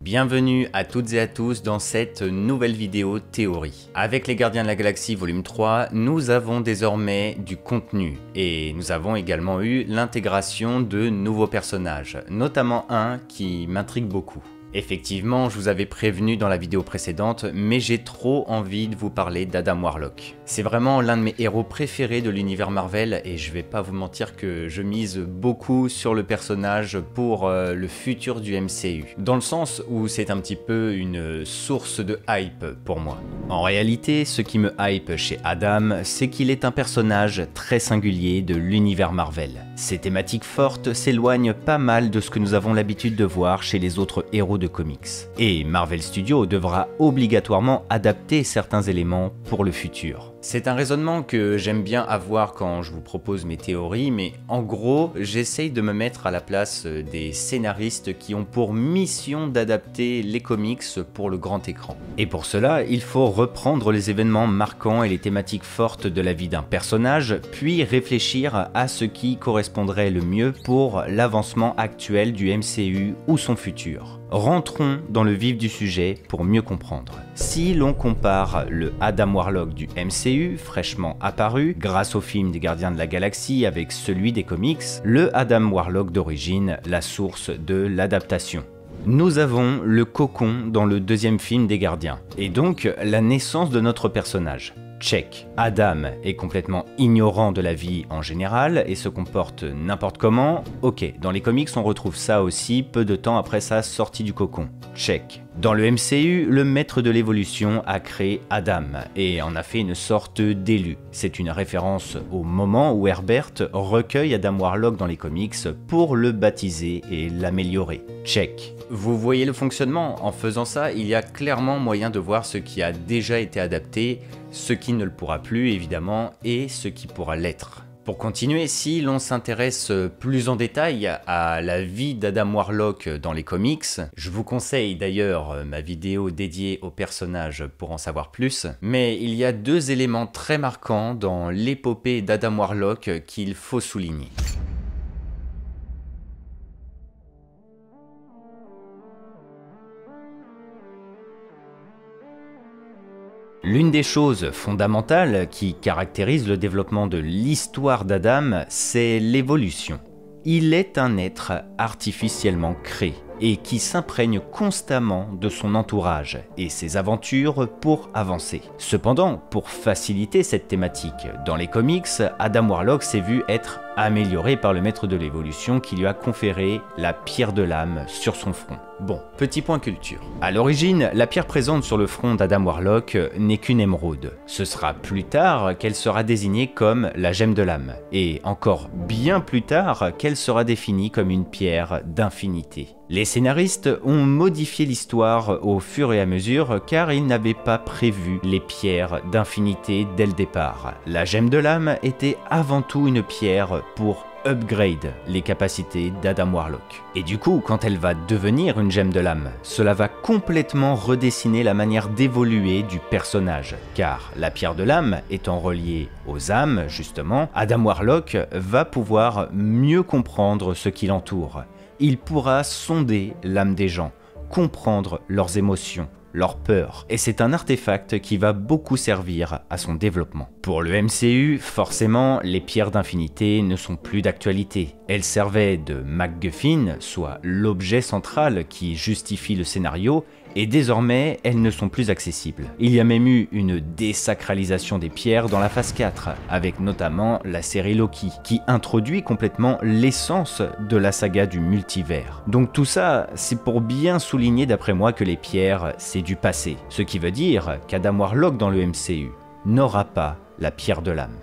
Bienvenue à toutes et à tous dans cette nouvelle vidéo théorie. Avec les Gardiens de la Galaxie volume 3, nous avons désormais du contenu et nous avons également eu l'intégration de nouveaux personnages, notamment un qui m'intrigue beaucoup. Effectivement, je vous avais prévenu dans la vidéo précédente, mais j'ai trop envie de vous parler d'Adam Warlock. C'est vraiment l'un de mes héros préférés de l'univers Marvel et je vais pas vous mentir que je mise beaucoup sur le personnage pour le futur du MCU. Dans le sens où c'est un petit peu une source de hype pour moi. En réalité, ce qui me hype chez Adam, c'est qu'il est un personnage très singulier de l'univers Marvel. Ses thématiques fortes s'éloignent pas mal de ce que nous avons l'habitude de voir chez les autres héros de comics. Et Marvel Studios devra obligatoirement adapter certains éléments pour le futur. C'est un raisonnement que j'aime bien avoir quand je vous propose mes théories, mais en gros, j'essaye de me mettre à la place des scénaristes qui ont pour mission d'adapter les comics pour le grand écran. Et pour cela, il faut reprendre les événements marquants et les thématiques fortes de la vie d'un personnage, puis réfléchir à ce qui correspondrait le mieux pour l'avancement actuel du MCU ou son futur. Rentrons dans le vif du sujet pour mieux comprendre. Si l'on compare le Adam Warlock du MCU, fraîchement apparu, grâce au film des Gardiens de la Galaxie avec celui des comics, le Adam Warlock d'origine, la source de l'adaptation. Nous avons le cocon dans le deuxième film des Gardiens, et donc la naissance de notre personnage. Check. Adam est complètement ignorant de la vie en général et se comporte n'importe comment. Ok, dans les comics on retrouve ça aussi peu de temps après sa sortie du cocon. Check. Dans le MCU, le maître de l'évolution a créé Adam et en a fait une sorte d'élu. C'est une référence au moment où Herbert recueille Adam Warlock dans les comics pour le baptiser et l'améliorer. Check. Vous voyez le fonctionnement? En faisant ça, il y a clairement moyen de voir ce qui a déjà été adapté, ce qui ne le pourra plus évidemment et ce qui pourra l'être. Pour continuer, si l'on s'intéresse plus en détail à la vie d'Adam Warlock dans les comics, je vous conseille d'ailleurs ma vidéo dédiée au personnage pour en savoir plus, mais il y a deux éléments très marquants dans l'épopée d'Adam Warlock qu'il faut souligner. L'une des choses fondamentales qui caractérise le développement de l'histoire d'Adam, c'est l'évolution. Il est un être artificiellement créé et qui s'imprègne constamment de son entourage et ses aventures pour avancer. Cependant, pour faciliter cette thématique, dans les comics, Adam Warlock s'est vu être amélioré par le maître de l'évolution qui lui a conféré la pierre de l'âme sur son front. Bon, petit point culture. À l'origine, la pierre présente sur le front d'Adam Warlock n'est qu'une émeraude. Ce sera plus tard qu'elle sera désignée comme la gemme de l'âme, et encore bien plus tard qu'elle sera définie comme une pierre d'infinité. Les scénaristes ont modifié l'histoire au fur et à mesure car ils n'avaient pas prévu les pierres d'infinité dès le départ. La gemme de l'âme était avant tout une pierre pour upgrade les capacités d'Adam Warlock. Et du coup, quand elle va devenir une gemme de l'âme, cela va complètement redessiner la manière d'évoluer du personnage. Car la pierre de l'âme étant reliée aux âmes, justement, Adam Warlock va pouvoir mieux comprendre ce qui l'entoure. Il pourra sonder l'âme des gens, comprendre leurs émotions, leurs peurs, et c'est un artefact qui va beaucoup servir à son développement. Pour le MCU, forcément, les pierres d'infinité ne sont plus d'actualité. Elles servaient de MacGuffin, soit l'objet central qui justifie le scénario, et désormais, elles ne sont plus accessibles. Il y a même eu une désacralisation des pierres dans la phase 4, avec notamment la série Loki, qui introduit complètement l'essence de la saga du multivers. Donc tout ça, c'est pour bien souligner d'après moi que les pierres, c'est du passé. Ce qui veut dire qu'Adam Warlock dans le MCU n'aura pas la pierre de l'âme.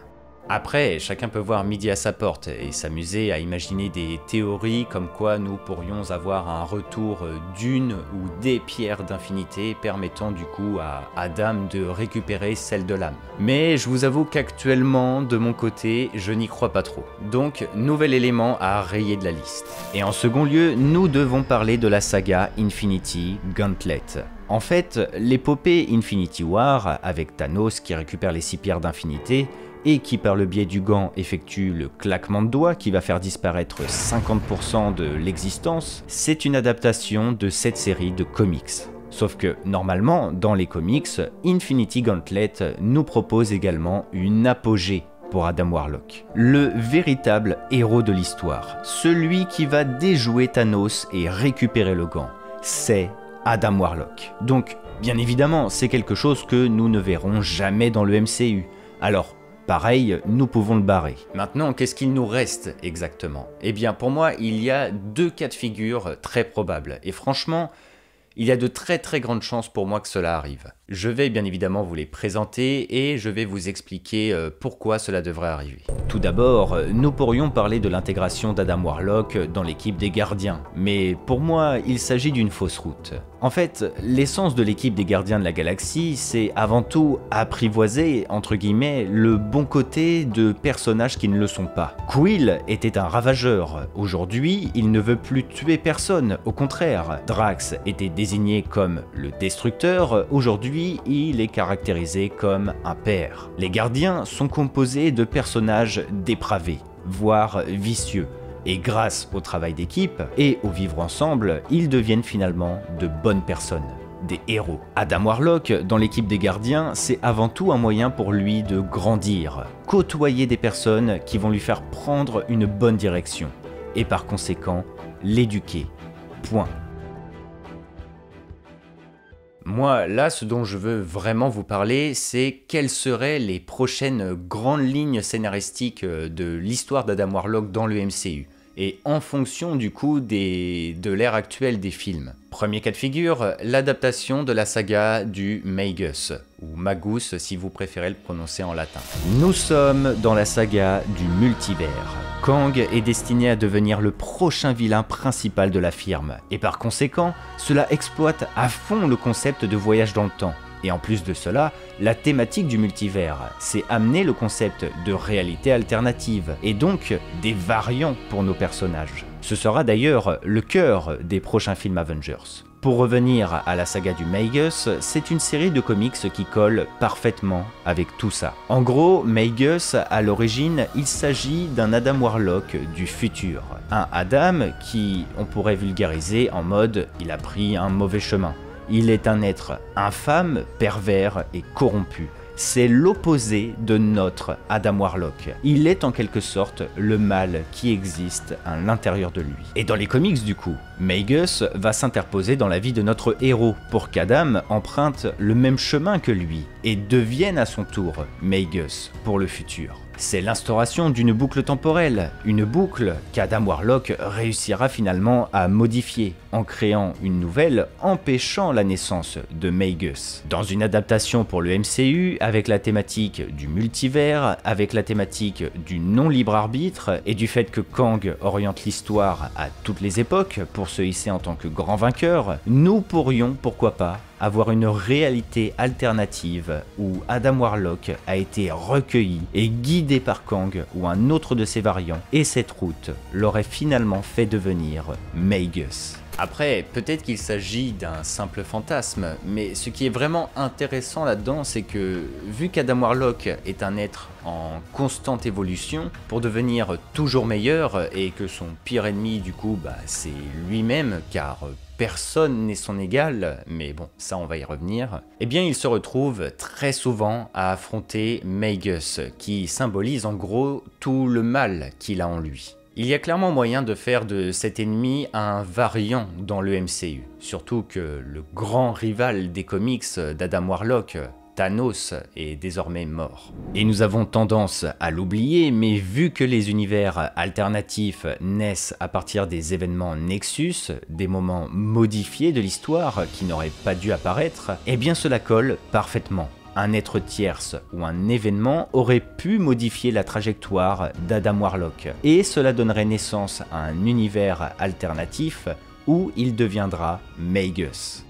Après, chacun peut voir midi à sa porte et s'amuser à imaginer des théories comme quoi nous pourrions avoir un retour d'une ou des pierres d'infinité permettant du coup à Adam de récupérer celle de l'âme. Mais je vous avoue qu'actuellement, de mon côté, je n'y crois pas trop. Donc, nouvel élément à rayer de la liste. Et en second lieu, nous devons parler de la saga Infinity Gauntlet. En fait, l'épopée Infinity War, avec Thanos qui récupère les 6 pierres d'infinité, et qui par le biais du gant effectue le claquement de doigts qui va faire disparaître 50% de l'existence, c'est une adaptation de cette série de comics. Sauf que, normalement, dans les comics, Infinity Gauntlet nous propose également une apogée pour Adam Warlock. Le véritable héros de l'histoire, celui qui va déjouer Thanos et récupérer le gant, c'est Adam Warlock. Donc, bien évidemment, c'est quelque chose que nous ne verrons jamais dans le MCU. Alors, pareil, nous pouvons le barrer. Maintenant, qu'est-ce qu'il nous reste exactement? Eh bien, pour moi, il y a deux cas de figure très probables. Et franchement, il y a de très grandes chances pour moi que cela arrive. Je vais bien évidemment vous les présenter et je vais vous expliquer pourquoi cela devrait arriver. Tout d'abord, nous pourrions parler de l'intégration d'Adam Warlock dans l'équipe des Gardiens, mais pour moi, il s'agit d'une fausse route. En fait, l'essence de l'équipe des Gardiens de la Galaxie, c'est avant tout apprivoiser, entre guillemets, le bon côté de personnages qui ne le sont pas. Quill était un ravageur. Aujourd'hui, il ne veut plus tuer personne, au contraire. Drax était désigné comme le destructeur, aujourd'hui il est caractérisé comme un père. Les Gardiens sont composés de personnages dépravés, voire vicieux. Et grâce au travail d'équipe et au vivre ensemble, ils deviennent finalement de bonnes personnes, des héros. Adam Warlock, dans l'équipe des Gardiens, c'est avant tout un moyen pour lui de grandir, côtoyer des personnes qui vont lui faire prendre une bonne direction, et par conséquent, l'éduquer. Point. Moi, là, ce dont je veux vraiment vous parler, c'est quelles seraient les prochaines grandes lignes scénaristiques de l'histoire d'Adam Warlock dans le MCU, et en fonction du coup de l'ère actuelle des films. Premier cas de figure, l'adaptation de la saga du Magus, ou Magus si vous préférez le prononcer en latin. Nous sommes dans la saga du multivers. Kang est destiné à devenir le prochain vilain principal de la firme, et par conséquent, cela exploite à fond le concept de voyage dans le temps. Et en plus de cela, la thématique du multivers, c'est amener le concept de réalité alternative, et donc des variants pour nos personnages. Ce sera d'ailleurs le cœur des prochains films Avengers. Pour revenir à la saga du Magus, c'est une série de comics qui colle parfaitement avec tout ça. En gros, Magus, à l'origine, il s'agit d'un Adam Warlock du futur. Un Adam qui, on pourrait vulgariser en mode « il a pris un mauvais chemin ». Il est un être infâme, pervers et corrompu. C'est l'opposé de notre Adam Warlock. Il est en quelque sorte le mal qui existe à l'intérieur de lui. Et dans les comics du coup, Magus va s'interposer dans la vie de notre héros pour qu'Adam emprunte le même chemin que lui et devienne à son tour Magus pour le futur. C'est l'instauration d'une boucle temporelle, une boucle qu'Adam Warlock réussira finalement à modifier en créant une nouvelle empêchant la naissance de Magus. Dans une adaptation pour le MCU avec la thématique du multivers, avec la thématique du non-libre arbitre et du fait que Kang oriente l'histoire à toutes les époques pour se hisser en tant que grand vainqueur, nous pourrions, pourquoi pas, avoir une réalité alternative où Adam Warlock a été recueilli et guidé par Kang ou un autre de ses variants, et cette route l'aurait finalement fait devenir Magus. Après, peut-être qu'il s'agit d'un simple fantasme, mais ce qui est vraiment intéressant là-dedans, c'est que vu qu'Adam Warlock est un être en constante évolution, pour devenir toujours meilleur, et que son pire ennemi du coup, c'est lui-même, car personne n'est son égal, mais bon, ça on va y revenir, eh bien il se retrouve très souvent à affronter Magus, qui symbolise en gros tout le mal qu'il a en lui. Il y a clairement moyen de faire de cet ennemi un variant dans le MCU, surtout que le grand rival des comics d'Adam Warlock, Thanos, est désormais mort. Et nous avons tendance à l'oublier, mais vu que les univers alternatifs naissent à partir des événements Nexus, des moments modifiés de l'histoire qui n'auraient pas dû apparaître, eh bien cela colle parfaitement. Un être tierce ou un événement aurait pu modifier la trajectoire d'Adam Warlock, et cela donnerait naissance à un univers alternatif où il deviendra Magus.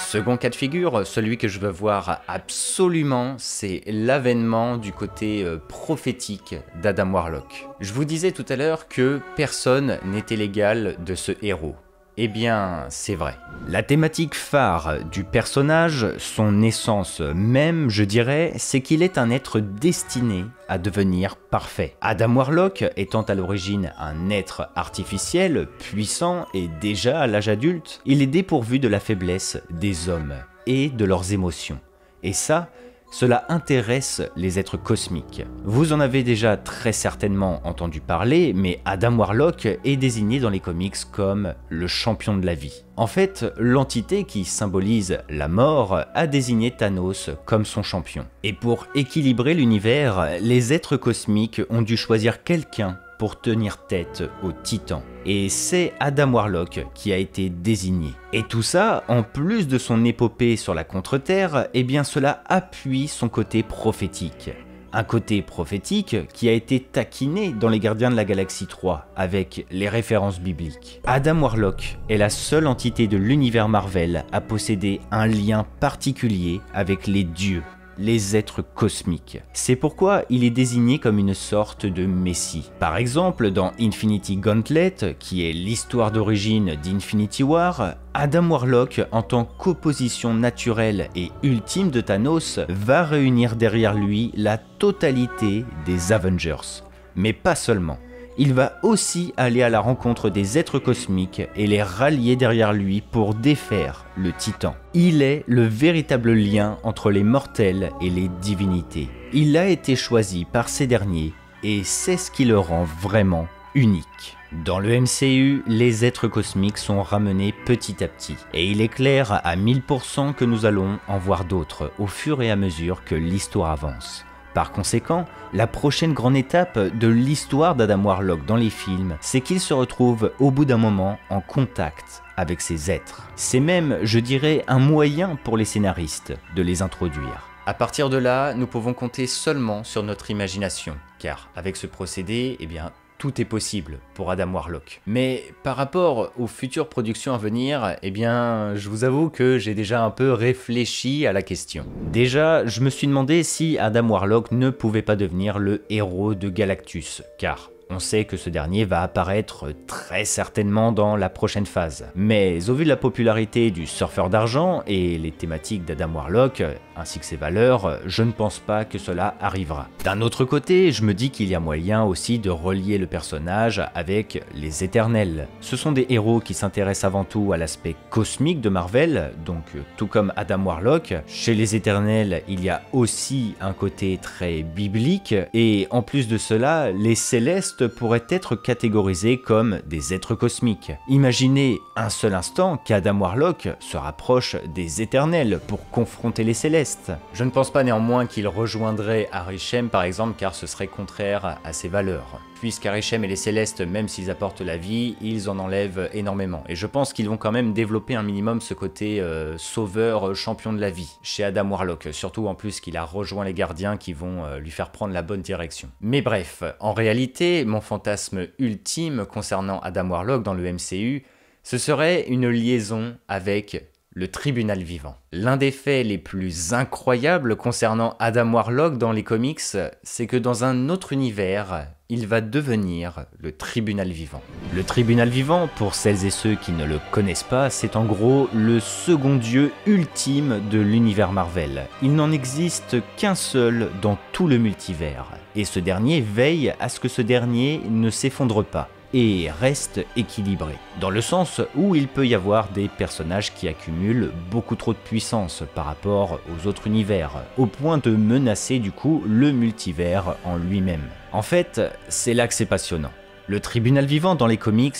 Second cas de figure, celui que je veux voir absolument, c'est l'avènement du côté prophétique d'Adam Warlock. Je vous disais tout à l'heure que personne n'était l'égal de ce héros. Eh bien, c'est vrai. La thématique phare du personnage, son essence même, je dirais, c'est qu'il est un être destiné à devenir parfait. Adam Warlock étant à l'origine un être artificiel, puissant et déjà à l'âge adulte, il est dépourvu de la faiblesse des hommes et de leurs émotions. Et ça, cela intéresse les êtres cosmiques. Vous en avez déjà très certainement entendu parler, mais Adam Warlock est désigné dans les comics comme le champion de la vie. En fait, l'entité qui symbolise la mort a désigné Thanos comme son champion. Et pour équilibrer l'univers, les êtres cosmiques ont dû choisir quelqu'un pour tenir tête aux titans. Et c'est Adam Warlock qui a été désigné. Et tout ça, en plus de son épopée sur la Contre-Terre, eh bien cela appuie son côté prophétique. Un côté prophétique qui a été taquiné dans les Gardiens de la Galaxie 3 avec les références bibliques. Adam Warlock est la seule entité de l'univers Marvel à posséder un lien particulier avec les dieux, les êtres cosmiques. C'est pourquoi il est désigné comme une sorte de messie. Par exemple, dans Infinity Gauntlet, qui est l'histoire d'origine d'Infinity War, Adam Warlock, en tant qu'opposition naturelle et ultime de Thanos, va réunir derrière lui la totalité des Avengers. Mais pas seulement. Il va aussi aller à la rencontre des êtres cosmiques et les rallier derrière lui pour défaire le Titan. Il est le véritable lien entre les mortels et les divinités. Il a été choisi par ces derniers et c'est ce qui le rend vraiment unique. Dans le MCU, les êtres cosmiques sont ramenés petit à petit, et il est clair à 1000% que nous allons en voir d'autres au fur et à mesure que l'histoire avance. Par conséquent, la prochaine grande étape de l'histoire d'Adam Warlock dans les films, c'est qu'il se retrouve au bout d'un moment en contact avec ces êtres. C'est même, je dirais, un moyen pour les scénaristes de les introduire. À partir de là, nous pouvons compter seulement sur notre imagination, car avec ce procédé, eh bien, tout est possible pour Adam Warlock. Mais par rapport aux futures productions à venir, eh bien, je vous avoue que j'ai déjà un peu réfléchi à la question. Déjà, je me suis demandé si Adam Warlock ne pouvait pas devenir le héros de Galactus, car on sait que ce dernier va apparaître très certainement dans la prochaine phase. Mais au vu de la popularité du surfeur d'argent et les thématiques d'Adam Warlock, ainsi que ses valeurs, je ne pense pas que cela arrivera. D'un autre côté, je me dis qu'il y a moyen aussi de relier le personnage avec les Éternels. Ce sont des héros qui s'intéressent avant tout à l'aspect cosmique de Marvel, donc tout comme Adam Warlock, chez les Éternels, il y a aussi un côté très biblique, et en plus de cela, les Célestes pourraient être catégorisés comme des êtres cosmiques. Imaginez un seul instant qu'Adam Warlock se rapproche des Éternels pour confronter les Célestes. Je ne pense pas néanmoins qu'il rejoindrait Arishem par exemple, car ce serait contraire à ses valeurs. Puisqu'Arishem et les Célestes, même s'ils apportent la vie, ils en enlèvent énormément. Et je pense qu'ils vont quand même développer un minimum ce côté sauveur, champion de la vie, chez Adam Warlock. Surtout en plus qu'il a rejoint les gardiens qui vont lui faire prendre la bonne direction. Mais bref, en réalité, mon fantasme ultime concernant Adam Warlock dans le MCU, ce serait une liaison avec le tribunal vivant. L'un des faits les plus incroyables concernant Adam Warlock dans les comics, c'est que dans un autre univers, il va devenir le tribunal vivant. Le tribunal vivant, pour celles et ceux qui ne le connaissent pas, c'est en gros le second dieu ultime de l'univers Marvel. Il n'en existe qu'un seul dans tout le multivers, et ce dernier veille à ce que ce dernier ne s'effondre pas et reste équilibré, dans le sens où il peut y avoir des personnages qui accumulent beaucoup trop de puissance par rapport aux autres univers, au point de menacer du coup le multivers en lui-même. En fait, c'est là que c'est passionnant. Le tribunal vivant dans les comics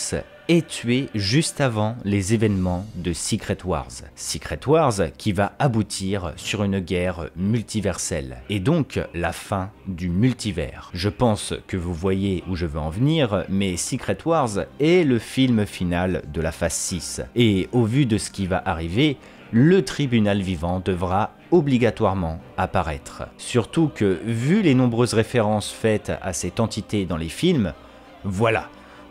est tué juste avant les événements de Secret Wars. Secret Wars qui va aboutir sur une guerre multiverselle, et donc la fin du multivers. Je pense que vous voyez où je veux en venir, mais Secret Wars est le film final de la phase 6, et au vu de ce qui va arriver, le tribunal vivant devra obligatoirement apparaître. Surtout que, vu les nombreuses références faites à cette entité dans les films, voilà,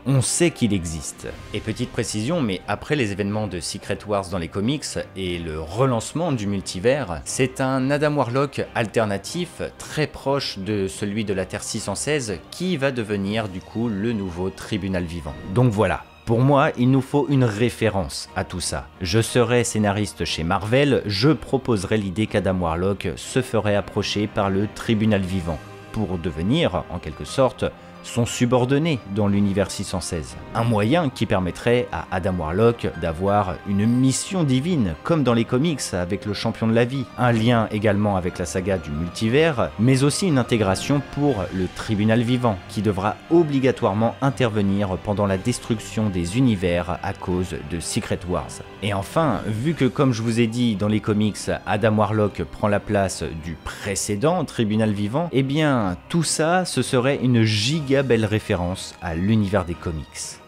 On sait qu'il existe. Et petite précision, mais après les événements de Secret Wars dans les comics et le relancement du multivers, c'est un Adam Warlock alternatif très proche de celui de la Terre 616 qui va devenir du coup le nouveau tribunal vivant. Donc voilà. Pour moi, il nous faut une référence à tout ça. Je serai scénariste chez Marvel, je proposerai l'idée qu'Adam Warlock se ferait approcher par le tribunal vivant pour devenir, en quelque sorte, son subordonné dans l'univers 616. Un moyen qui permettrait à Adam Warlock d'avoir une mission divine, comme dans les comics avec le champion de la vie. Un lien également avec la saga du multivers, mais aussi une intégration pour le tribunal vivant, qui devra obligatoirement intervenir pendant la destruction des univers à cause de Secret Wars. Et enfin, vu que comme je vous ai dit dans les comics, Adam Warlock prend la place du précédent tribunal vivant, eh bien tout ça, ce serait une giga belle référence à l'univers des comics.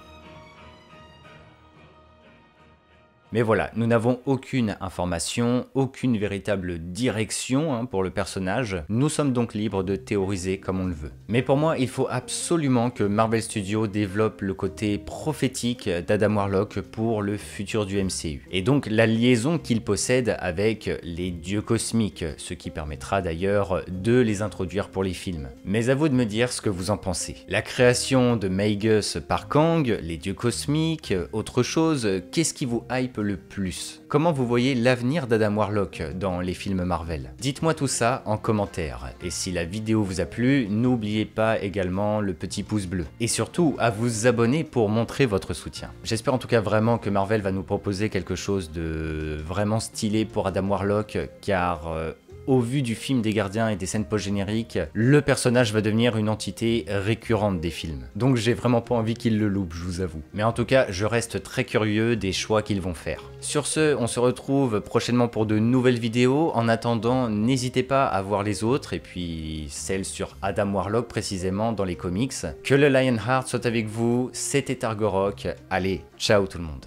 Mais voilà, nous n'avons aucune information, aucune véritable direction pour le personnage. Nous sommes donc libres de théoriser comme on le veut. Mais pour moi, il faut absolument que Marvel Studios développe le côté prophétique d'Adam Warlock pour le futur du MCU. Et donc la liaison qu'il possède avec les dieux cosmiques, ce qui permettra d'ailleurs de les introduire pour les films. Mais à vous de me dire ce que vous en pensez. La création de Magus par Kang, les dieux cosmiques, autre chose, qu'est-ce qui vous hype le plus? Comment vous voyez l'avenir d'Adam Warlock dans les films Marvel? Dites-moi tout ça en commentaire. Et si la vidéo vous a plu, n'oubliez pas également le petit pouce bleu. Et surtout, à vous abonner pour montrer votre soutien. J'espère en tout cas vraiment que Marvel va nous proposer quelque chose de vraiment stylé pour Adam Warlock, car au vu du film des Gardiens et des scènes post-génériques, le personnage va devenir une entité récurrente des films. Donc j'ai vraiment pas envie qu'il le loupe, je vous avoue. Mais en tout cas, je reste très curieux des choix qu'ils vont faire. Sur ce, on se retrouve prochainement pour de nouvelles vidéos. En attendant, n'hésitez pas à voir les autres, et puis celle sur Adam Warlock précisément dans les comics. Que le Lionheart soit avec vous, c'était Argorok. Allez, ciao tout le monde.